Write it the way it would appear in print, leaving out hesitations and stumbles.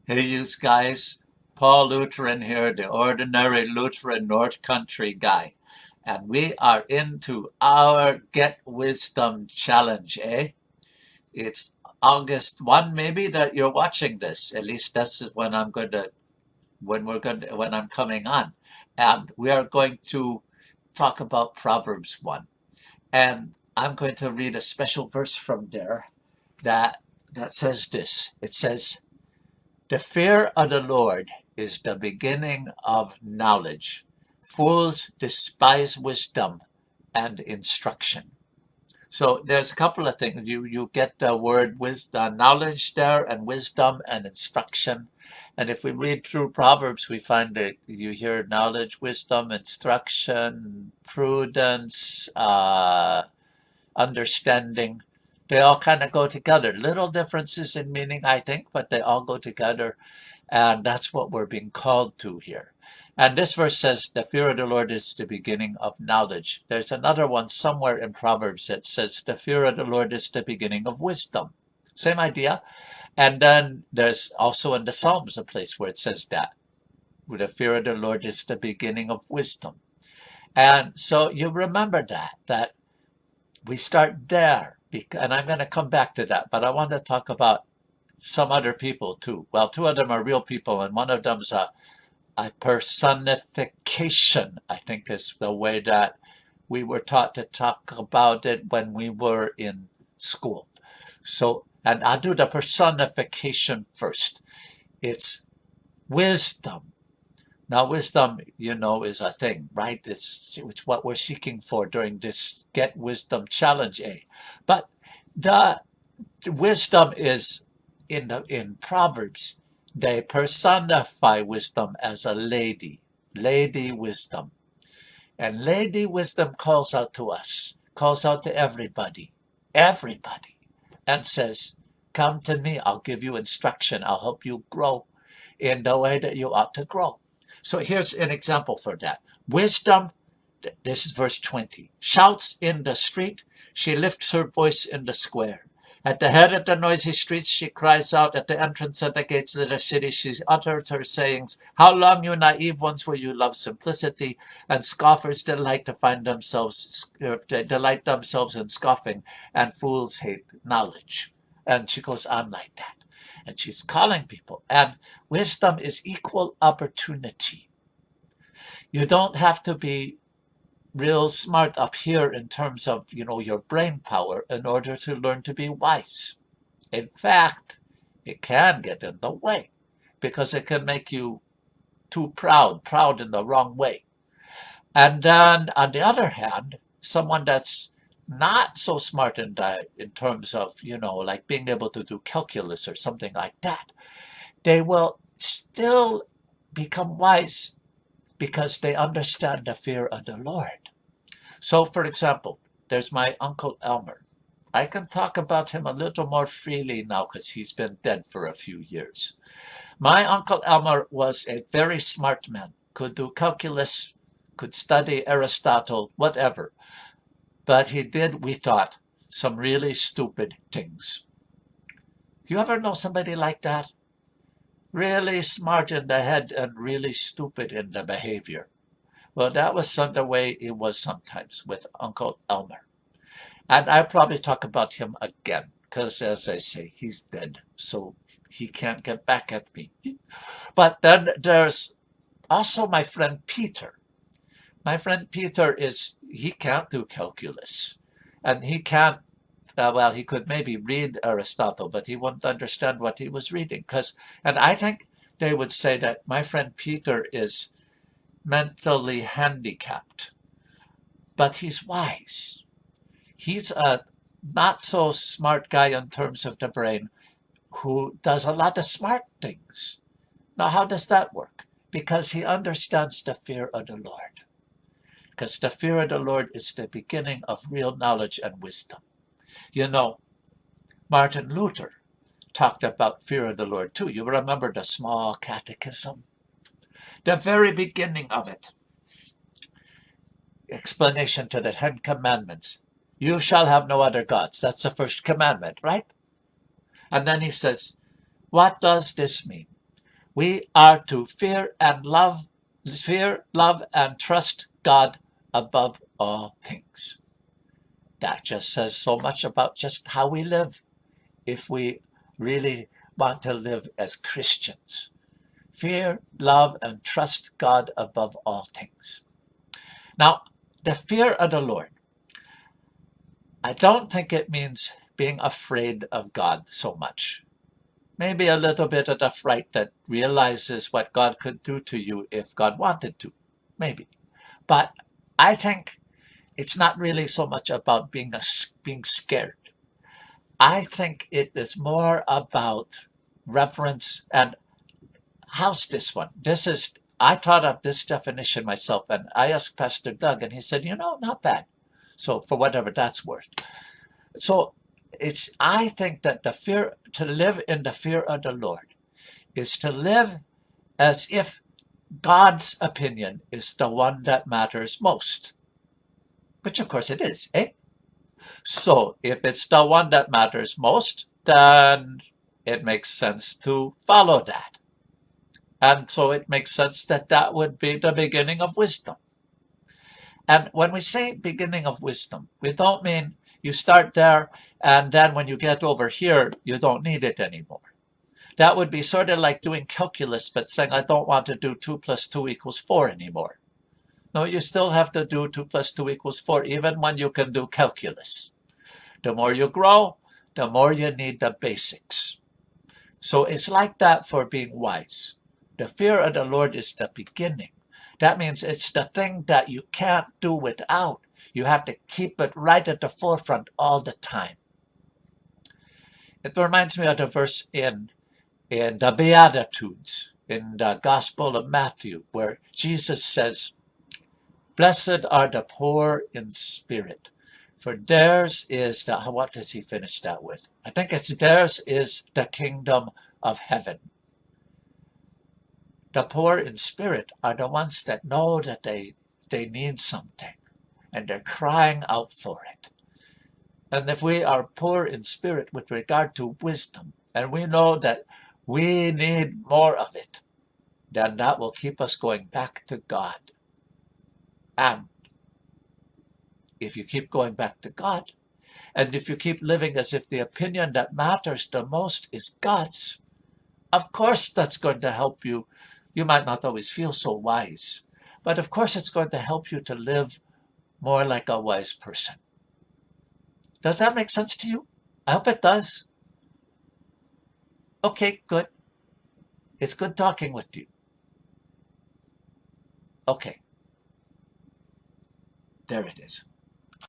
Hey, you guys. Paul Lutheran here, the ordinary Lutheran North Country guy. And we are into our Get Wisdom Challenge, eh? It's August 1, maybe, that you're watching this. At least that's when when I'm coming on. And we are going to talk about Proverbs 1. And I'm going to read a special verse from there that that says this. It says, "The fear of the Lord is the beginning of knowledge. Fools despise wisdom and instruction." So there's a couple of things. You get the word wisdom, knowledge there, and wisdom and instruction. And if we read through Proverbs, we find that you hear knowledge, wisdom, instruction, prudence, understanding. They all kind of go together. Little differences in meaning, I think, but they all go together. And that's what we're being called to here. And this verse says, the fear of the Lord is the beginning of knowledge. There's another one somewhere in Proverbs that says, the fear of the Lord is the beginning of wisdom. Same idea. And then there's also in the Psalms a place where it says that. The fear of the Lord is the beginning of wisdom. And so you remember that we start there. And I'm going to come back to that. But I want to talk about some other people too. Well, two of them are real people, and one of them's a personification, I think is the way that we were taught to talk about it when we were in school. So, and I'll do the personification first. It's wisdom. Now, wisdom, is a thing, right? It's what we're seeking for during this Get Wisdom Challenge, eh? But the wisdom is in Proverbs, they personify wisdom as a lady, lady wisdom. And lady wisdom calls out to us, calls out to everybody, and says, come to me, I'll give you instruction, I'll help you grow in the way that you ought to grow. So here's an example for that. Wisdom, this is verse 20, shouts in the street, she lifts her voice in the square. At the head of the noisy streets, she cries out. At the entrance of the gates of the city, she utters her sayings. How long, you naive ones, will you love simplicity? And scoffers delight themselves in scoffing, and fools hate knowledge. And she goes on like that. And she's calling people. And wisdom is equal opportunity. You don't have to be real smart up here in terms of, your brain power in order to learn to be wise. In fact, it can get in the way because it can make you too proud in the wrong way. And then on the other hand, someone that's not so smart in terms of, like being able to do calculus or something like that, they will still become wise because they understand the fear of the Lord. So, for example, there's my Uncle Elmer. I can talk about him a little more freely now because he's been dead for a few years. My Uncle Elmer was a very smart man, could do calculus, could study Aristotle, whatever. But he did, we thought, some really stupid things. Do you ever know somebody like that? Really smart in the head and really stupid in the behavior. Well, that was the way it was sometimes with Uncle Elmer. And I'll probably talk about him again, because as I say, he's dead, so he can't get back at me. But then there's also my friend Peter. My friend Peter he can't do calculus. And he can't, he could maybe read Aristotle, but he wouldn't understand what he was reading. And I think they would say that my friend Peter is mentally handicapped, but he's wise. He's a not so smart guy in terms of the brain who does a lot of smart things. Now, how does that work? Because he understands the fear of the Lord. Because the fear of the Lord is the beginning of real knowledge and wisdom. Martin Luther talked about fear of the Lord too. You remember the small catechism? The very beginning of it. Explanation to the 10 Commandments. You shall have no other gods. That's the first commandment, right? And then he says, what does this mean? We are to fear, love, and trust God above all things. That just says so much about just how we live if we really want to live as Christians. Fear, love, and trust God above all things. Now, the fear of the Lord, I don't think it means being afraid of God so much. Maybe a little bit of the fright that realizes what God could do to you if God wanted to. Maybe. But I think it's not really so much about being scared. I think it is more about reverence. And how's this one? I thought of this definition myself, and I asked Pastor Doug, and he said, not bad. So for whatever that's worth. So I think that to live in the fear of the Lord is to live as if God's opinion is the one that matters most. Which of course it is, eh? So if it's the one that matters most, then it makes sense to follow that. And so it makes sense that that would be the beginning of wisdom. And when we say beginning of wisdom, we don't mean you start there and then when you get over here, you don't need it anymore. That would be sort of like doing calculus, but saying, I don't want to do 2 plus 2 equals 4 anymore. No, you still have to do 2 plus 2 equals 4, even when you can do calculus. The more you grow, the more you need the basics. So it's like that for being wise. The fear of the Lord is the beginning. That means it's the thing that you can't do without. You have to keep it right at the forefront all the time. It reminds me of the verse in the Beatitudes, in the Gospel of Matthew, where Jesus says, Blessed are the poor in spirit, for theirs is what does he finish that with? I think it's theirs is the kingdom of heaven. The poor in spirit are the ones that know that they need something and they're crying out for it. And if we are poor in spirit with regard to wisdom, and we know that we need more of it, then that will keep us going back to God. And if you keep going back to God, and if you keep living as if the opinion that matters the most is God's, of course that's going to help you. You might not always feel so wise, but of course it's going to help you to live more like a wise person. Does that make sense to you? I hope it does. Okay, good. It's good talking with you. Okay. There it is.